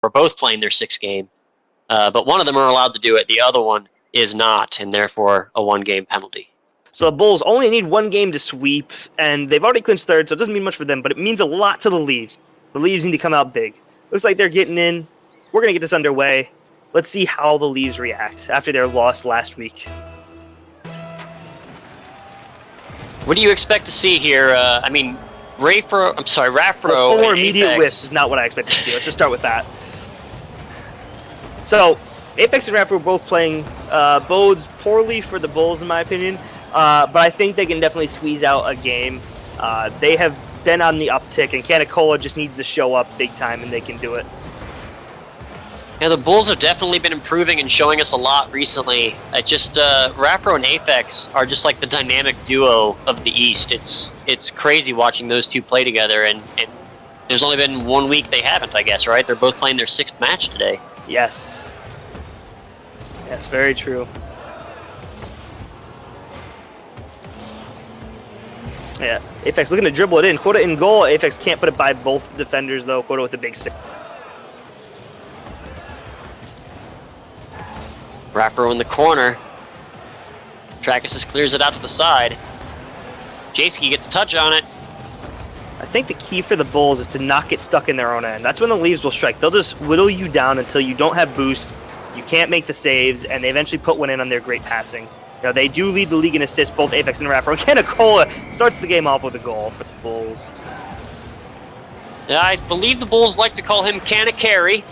are both playing their 6th game. But one of them are allowed to do it. The other one is not, and therefore a 1-game penalty. So the Bulls only need 1 game to sweep, and they've already clinched 3rd, so it doesn't mean much for them, but it means a lot to the Leaves. The Leaves need to come out big. Looks like they're getting in. We're going to get this underway. Let's see how the Leaves react after their loss last week. What do you expect to see here? Raffro Four immediate whiffs is not what I expect to see. Let's just start with that. So, Apex and Raffro both playing bodes poorly for the Bulls, in my opinion. But I think they can definitely squeeze out a game. They have been on the uptick, and Canicola just needs to show up big time, and they can do it. Yeah, the Bulls have definitely been improving and showing us a lot recently. Raffro and Apex are just like the dynamic duo of the East. It's crazy watching those two play together, and there's only been 1 week they haven't, I guess, right? They're both playing their 6th match today. Yes. Yes, very true. Yeah, Apex looking to dribble it in. Quota in goal. Apex can't put it by both defenders, though. Quota with the big 6. Raffro in the corner. Trackissus clears it out to the side. Jayski gets a touch on it. I think the key for the Bulls is to not get stuck in their own end. That's when the Leaves will strike. They'll just whittle you down until you don't have boost, you can't make the saves, and they eventually put one in on their great passing. They do lead the league in assists, both Apex and Raffro. Canicola starts the game off with a goal for the Bulls. Yeah, I believe the Bulls like to call him Canicari.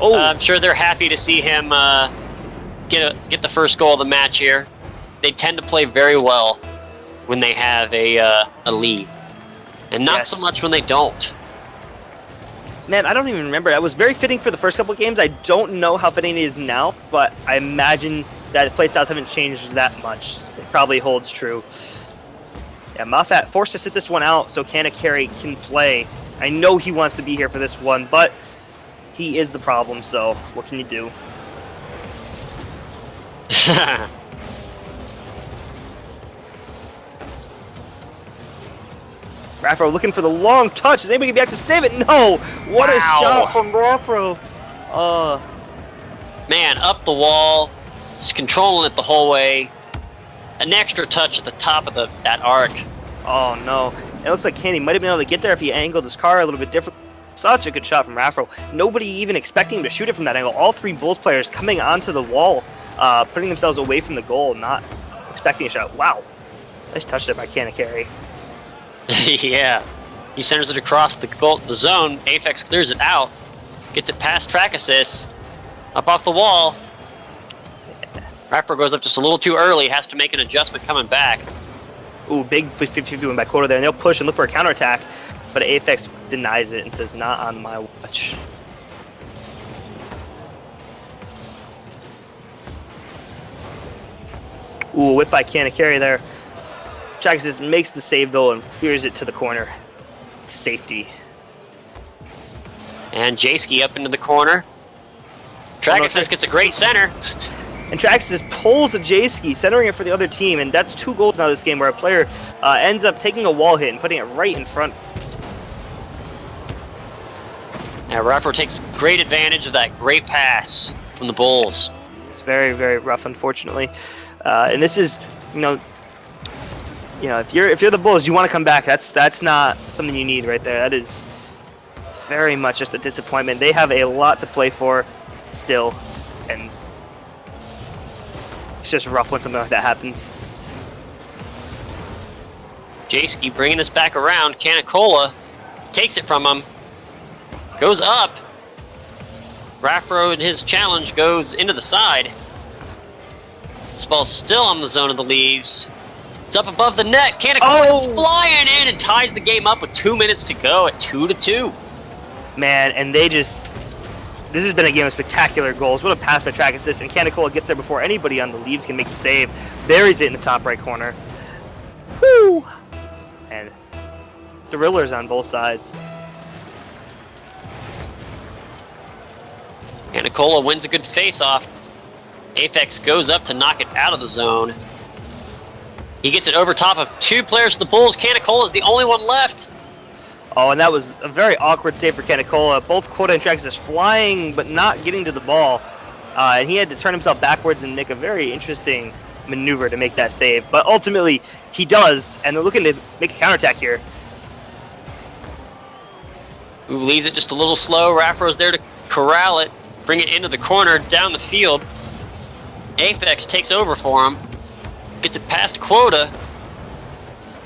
Oh, I'm sure they're happy to see him get the first goal of the match here. They tend to play very well when they have a lead, and not so much when they don't. Man, I don't even remember. That was very fitting for the first couple of games. I don't know how fitting it is now, but I imagine that the playstyles haven't changed that much. It probably holds true. Yeah, Moffat forced to sit this one out so Canicari can play. I know he wants to be here for this one, but he is the problem, so what can you do? Raffro looking for the long touch. Is anybody going to be able to save it? No! What a shot from Raffro! Man, up the wall, just controlling it the whole way. An extra touch at the top of that arc. Oh no. It looks like Candy might have been able to get there if he angled his car a little bit different. Such a good shot from Raffro. Nobody even expecting him to shoot it from that angle. All 3 Bulls players coming onto the wall, putting themselves away from the goal, not expecting a shot. Wow. Nice touch there by Canicari. Yeah. He centers it across the zone. Apex clears it out. Gets it past Trackissus. Up off the wall. Raffro goes up just a little too early. Has to make an adjustment coming back. Ooh, big 50-50 win by Quota there. And they'll push and look for a counterattack. But Apex denies it and says, not on my watch. Ooh, whip by Canicari there. Trackissus makes the save though and clears it to the corner. To safety. And Jayski up into the corner. Trackissus gets a great center. And Trackissus pulls a Jayski, centering it for the other team, and that's 2 goals now this game where a player ends up taking a wall hit and putting it right in front. Now Raffro takes great advantage of that great pass from the Bulls. It's very, very rough, unfortunately. And this is, if you're the Bulls, you want to come back. That's not something you need right there. That is very much just a disappointment. They have a lot to play for still, and it's just rough when something like that happens. Jayski bringing us back around. Canicola takes it from him. Goes up. Raffro in his challenge goes into the side. This ball's still on the zone of the Leaves. It's up above the net. Canicola's flying in and ties the game up with 2 minutes to go at 2-2. Man, and this has been a game of spectacular goals. What a pass by Trackissus, and Canicola gets there before anybody on the Leaves can make the save. Buries it in the top right corner. Woo! And thrillers on both sides. Canicola wins a good face-off. Apex goes up to knock it out of the zone. He gets it over top of 2 players of the Bulls. Canicola is the only one left. Oh, and that was a very awkward save for Canicola. Both Quota and Traxxas flying, but not getting to the ball. And he had to turn himself backwards and make a very interesting maneuver to make that save. But ultimately, he does, and they're looking to make a counterattack here. Who leaves it just a little slow. Rafro's there to corral it, bring it into the corner, down the field. Aphex takes over for him, gets it past Quota.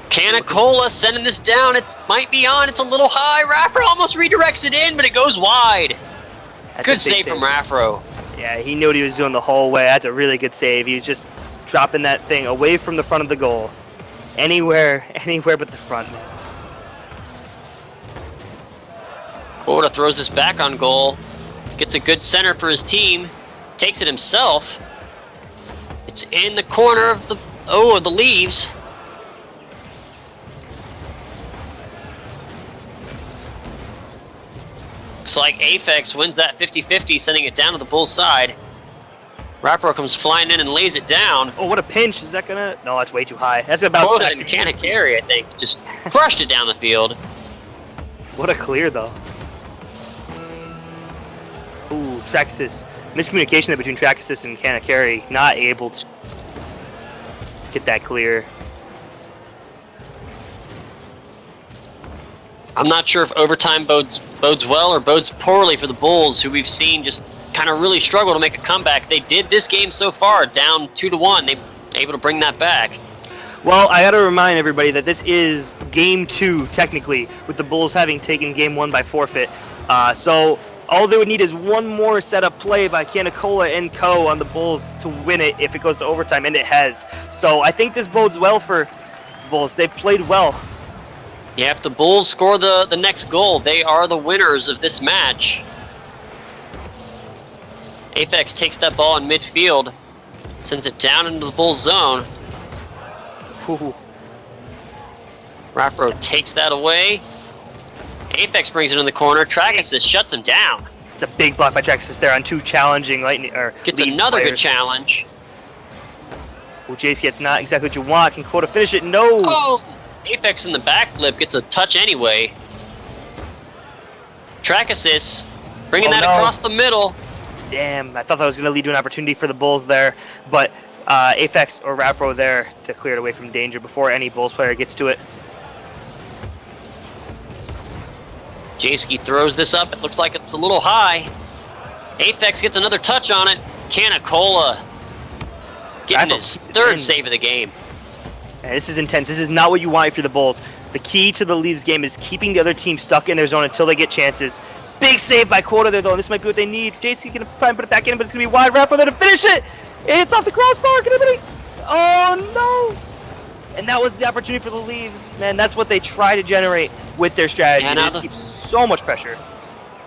Canicola sending this down. It might be on. It's a little high. Rafro almost redirects it in, but it goes wide. That's Good save from Rafro. Yeah, he knew what he was doing the whole way. That's a really good save. He was just dropping that thing away from the front of the goal. Anywhere but the front, man. Quota throws this back on goal. Gets a good center for his team. Takes it himself. It's in the corner of the leaves. Looks like Aphex wins that 50-50, sending it down to the Bulls' side. Rafro comes flying in and lays it down. Oh, what a pinch. Is that gonna... No, that's way too high. That's about... Quota and Carry, I think, just crushed it down the field. What a clear, though. Ooh, Traxxas. Miscommunication there between Traxxas and Carry. Not able to get that clear. I'm not sure if overtime bodes well or bodes poorly for the Bulls, who we've seen just kind of really struggle to make a comeback. They did this game so far, down 2-1. They were able to bring that back. Well, I gotta remind everybody that this is game 2, technically, with the Bulls having taken game 1 by forfeit. So all they would need is one more setup play by Canicola and Co. on the Bulls to win it if it goes to overtime, and it has. So I think this bodes well for the Bulls. They played well. Yeah, if the Bulls score the next goal, they are the winners of this match. Aphex takes that ball in midfield, sends it down into the Bulls zone. Ooh. Rafro takes that away. Aphex brings it in the corner. Traxxas shuts him down. It's a big block by Traxxas there on 2 challenging Lightning or Gets Leeds another players. good challenge. Ooh, Jace, it's not exactly what you want. Can Quota finish it? No! Oh! Aphex in the backflip gets a touch anyway. Traxxas bringing that across the middle. Damn, I thought that was going to lead to an opportunity for the Bulls there, but Aphex or Rafro there to clear it away from danger before any Bulls player gets to it. Jayski throws this up. It looks like it's a little high. Aphex gets another touch on it. Canicola getting his third save of the game. And this is intense. This is not what you want if you're the Bulls. The key to the Leaves game is keeping the other team stuck in their zone until they get chances. Big save by Quota there, though, and this might be what they need. Jayski's going to try and put it back in, but it's going to be wide. Rafro there to finish it! It's off the crossbar! Can anybody... Oh, no! And that was the opportunity for the Leaves. Man, that's what they try to generate with their strategy. Yeah, they just keep so much pressure.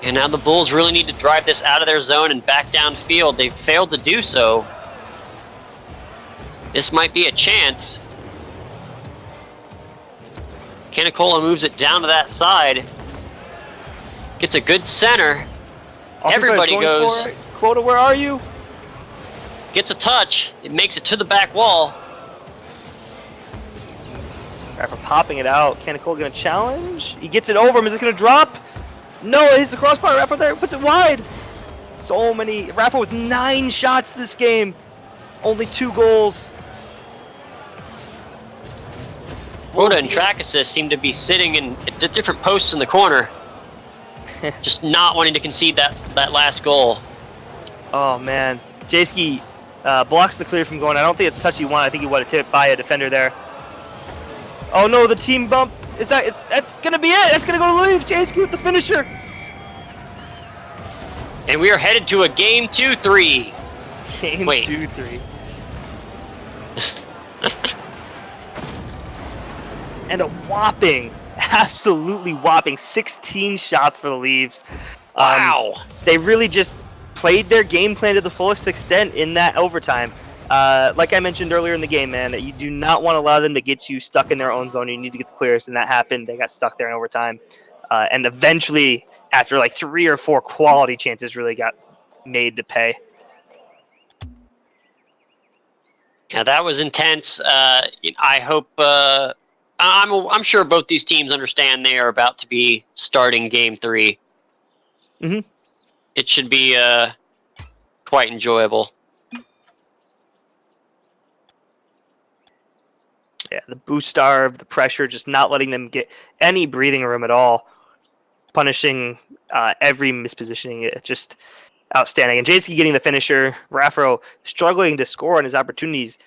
And now the Bulls really need to drive this out of their zone and back downfield. They've failed to do so. This might be a chance. Canicola moves it down to that side. Gets a good center. Everybody goes. Quota, where are you? Gets a touch. It makes it to the back wall. Rafro popping it out. Canicola gonna challenge. He gets it over him. Is it gonna drop? No, it hits the crossbar. Rafro there puts it wide. So many. Rafro with 9 shots this game. Only 2 goals. Quota and Traxxas seem to be sitting at different posts in the corner. Just not wanting to concede that last goal. Oh, man. Jayski blocks the clear from going. I don't think it's touch you want. I think he wanted to tip by a defender there. Oh, no, the team bump. That's going to be it. That's going to go to the Leafs. Jayski with the finisher. And we are headed to a game 2-3. Game Wait. 2-3. And a whopping, absolutely whopping 16 shots for the Leafs. Wow. They really just played their game plan to the fullest extent in that overtime. Like I mentioned earlier in the game, man, you do not want to allow them to get you stuck in their own zone. You need to get the clears, and that happened. They got stuck there in overtime. And eventually, after like 3 or 4 quality chances, really got made to pay. Yeah, that was intense. I hope I'm sure both these teams understand they are about to be starting Game 3. Mm-hmm. It should be quite enjoyable. Yeah, the boost starve, the pressure, just not letting them get any breathing room at all, punishing every mispositioning. Just outstanding. And Jayski getting the finisher. Raffro struggling to score on his opportunities.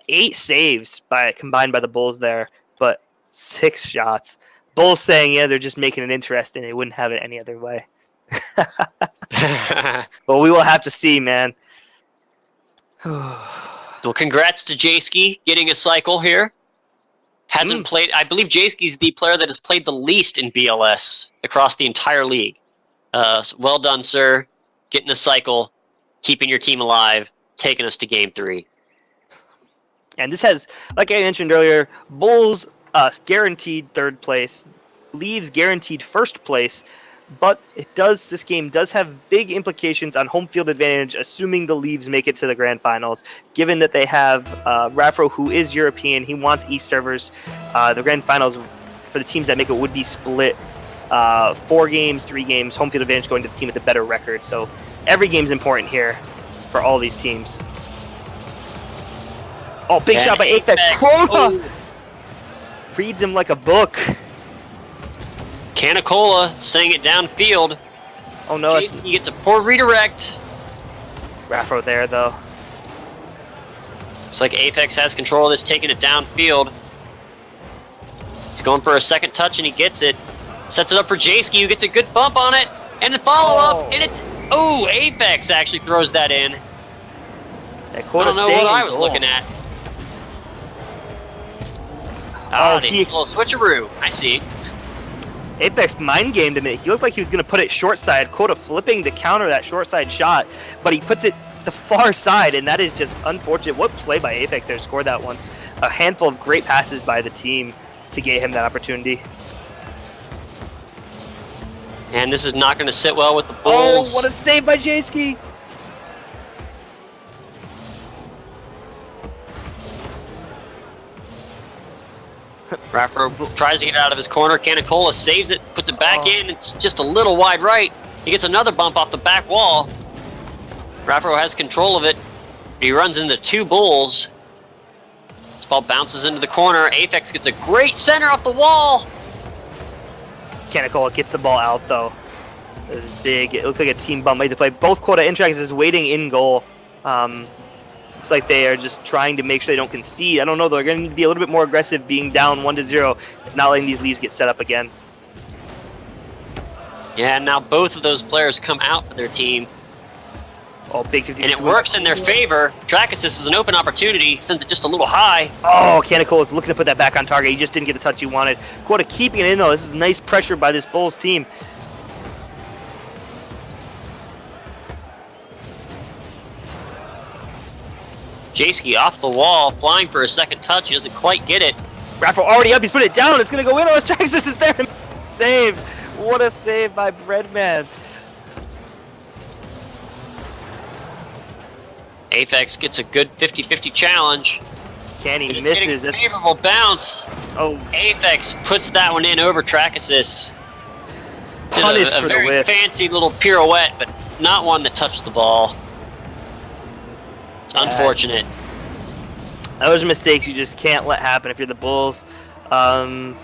8 saves combined by the Bulls there, but 6 shots. Bulls saying, yeah, they're just making it interesting. They wouldn't have it any other way. But we will have to see, man. So congrats to Jayski getting a cycle here. Hasn't played. I believe Jayski's the player that has played the least in BLS across the entire league. So well done, sir. Getting a cycle, keeping your team alive, taking us to Game 3. And this has, like I mentioned earlier, Bulls guaranteed 3rd place, Leaves guaranteed 1st place, but this game does have big implications on home field advantage, assuming the Leaves make it to the grand finals, given that they have Raffro, who is European. He wants East servers. The grand finals for the teams that make it would be split 4 games, 3 games, home field advantage going to the team with a better record. So every game's important here for all these teams. Oh, big shot by Apex. Oh. Reads him like a book. Canicola saying it downfield. Oh no, He gets a poor redirect. Raffro there though. Looks like Apex has control of this, taking it downfield. He's going for a second touch and he gets it. Sets it up for Jayski, who gets a good bump on it. And the follow-up, and it's... Oh, Apex actually throws that in. I don't know what I was looking at. Oh, they did a little switcheroo. I see. Apex mind gamed him. He looked like he was going to put it short side. Kota flipping to counter that short side shot, but he puts it the far side, and that is just unfortunate. What play by Apex there to score that one. A handful of great passes by the team to get him that opportunity. And this is not going to sit well with the Bulls. Oh, what a save by Jayski! Raffro tries to get out of his corner. Canicola saves it, puts it back in. It's just a little wide right. He gets another bump off the back wall. Raffro has control of it. He runs into 2 Bulls. This ball bounces into the corner. Apex gets a great center off the wall. Canicola gets the ball out though. It was big. It looked like a team bump made the play. Both Kota Intrax is waiting in goal. Looks like they are just trying to make sure they don't concede. I don't know. They're going to need to be a little bit more aggressive, being down 1-0, not letting these leaves get set up again. Yeah, now both of those players come out for their team. Oh, big 50. And it works in their favor. Track assist is an open opportunity. Sends it just a little high. Oh, Canicola is looking to put that back on target. He just didn't get the touch he wanted. Kota keeping it in though. This is nice pressure by this Bulls team. Jayski off the wall, flying for a second touch. He doesn't quite get it. Raffro already up. He's put it down. It's going to go in. Oh, Straxis is there. Save. What a save by Breadman. Apex gets a good 50-50 challenge. Kenny misses. A favorable bounce. Oh, Apex puts that one in over Track Assist. Punished a for the very whiff. fancy little pirouette, but not one that touched the ball. It's unfortunate. Those are mistakes you just can't let happen if you're the Bulls. I don't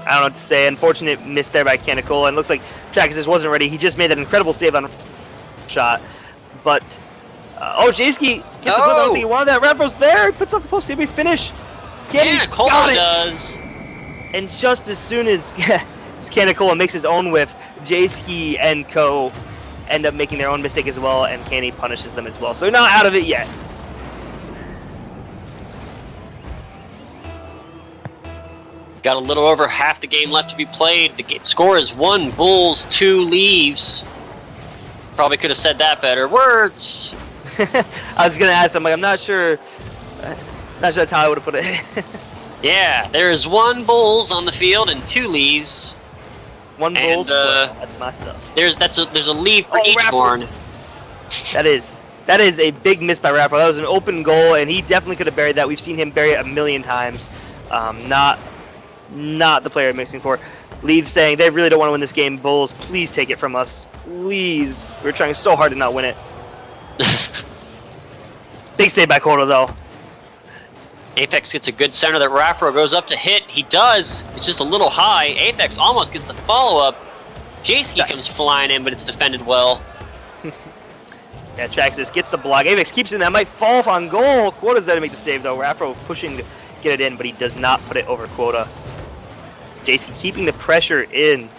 know what to say. Unfortunate miss there by Canicola. And looks like Track Assist wasn't ready. He just made that incredible save on shot. But, Jayski gets the I don't think he wanted that. Raffro's there. He puts off the post. Maybe finish. Kenny's got it. Does. And just as soon as Canicola makes his own whiff, Jayski and co end up making their own mistake as well, and Kenny punishes them as well. So they're not out of it yet. Got a little over half the game left to be played. The score is 1 Bulls, 2 Leaves. Probably could have said that better. Words. I was gonna ask him, like, I'm not sure that's how I would have put it. Yeah, there's 1 Bulls on the field and 2 Leaves. 1 Bulls. That's my stuff. There's a leave for each horn. That is a big miss by Raffro. That was an open goal, and he definitely could have buried that. We've seen him bury it a million times. Not the player I'm mixing for. Leave saying they really don't want to win this game. Bulls, please take it from us. Please. We're trying so hard to not win it. Big save by Kodo, though. Apex gets a good center that Rafro goes up to hit. He does. It's just a little high. Apex almost gets the follow-up. Jayski comes flying in, but it's defended well. Yeah, Traxxas gets the block. Apex keeps it in. That might fall on goal. Quota's there to make the save, though. Rafro pushing to get it in, but he does not put it over Quota. Jayski keeping the pressure in.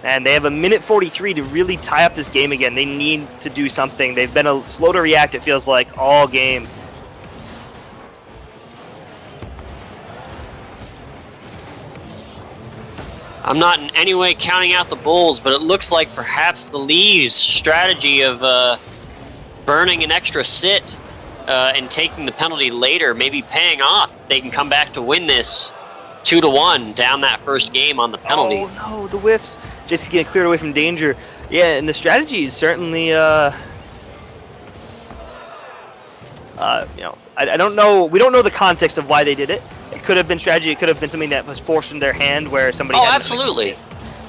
And they have a minute 43 to really tie up this game again. They need to do something. They've been slow to react, it feels like, all game. I'm not in any way counting out the Bulls, but it looks like perhaps the Leaves' strategy of burning an extra sit and taking the penalty later, maybe paying off. They can come back to win this 2-1 down that first game on the penalty. Oh no, the whiffs. Just getting cleared away from danger. Yeah, and the strategy is certainly, you know, I don't know. We don't know the context of why they did it. It could have been strategy. It could have been something that was forced in their hand where somebody. Oh, had absolutely.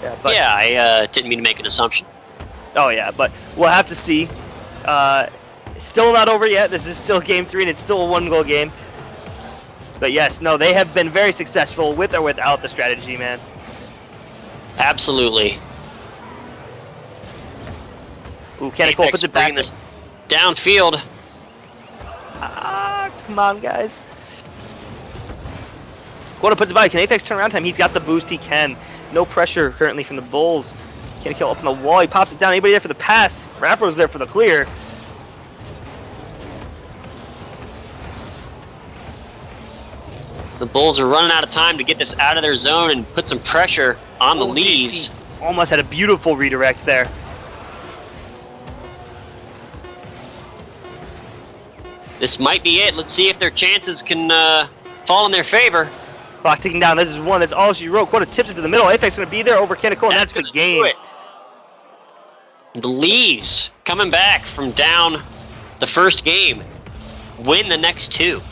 Yeah, but, yeah, I didn't mean to make an assumption. Oh yeah, but we'll have to see. Still not over yet. This is still game 3, and it's still a 1-goal game. But yes, no, they have been very successful with or without the strategy, man. Absolutely. Ooh, Cannacole puts it back. This downfield. Ah, come on, guys. Quota puts it by. Can Apex turn around time? He's got the boost he can. No pressure currently from the Bulls. Cannacole up on the wall. He pops it down. Anybody there for the pass? Rafro's there for the clear. The Bulls are running out of time to get this out of their zone and put some pressure on the Leaves. JC almost had a beautiful redirect there. This might be it. Let's see if their chances can fall in their favor. Clock ticking down. This is one. That's all she wrote. Quota tips it to the middle. Apex going to be there over Cannacole, and that's the game. The Leaves coming back from down the first game. Win the next 2.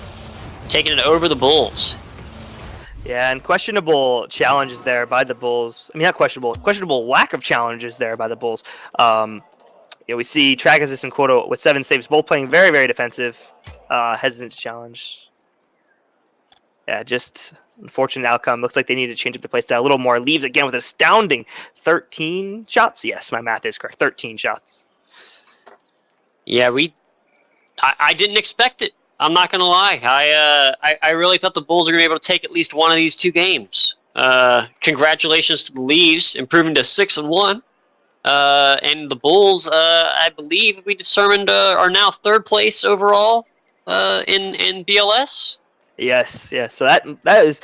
Taking it over the Bulls. Yeah, and questionable challenges there by the Bulls. I mean, not questionable. Questionable lack of challenges there by the Bulls. Yeah, we see Traxxas and Quota with 7 saves, both playing very, very defensive. Hesitant to challenge. Yeah, just unfortunate outcome. Looks like they need to change up the play style a little more. Leaves again with an astounding 13 shots. Yes, my math is correct. 13 shots. Yeah, I didn't expect it. I'm not going to lie. I really thought the Bulls were going to be able to take at least one of these 2 games. Congratulations to the Leaves, improving to 6-1. And the Bulls, I believe we determined, are now 3rd place overall in BLS. Yes, yes. So that is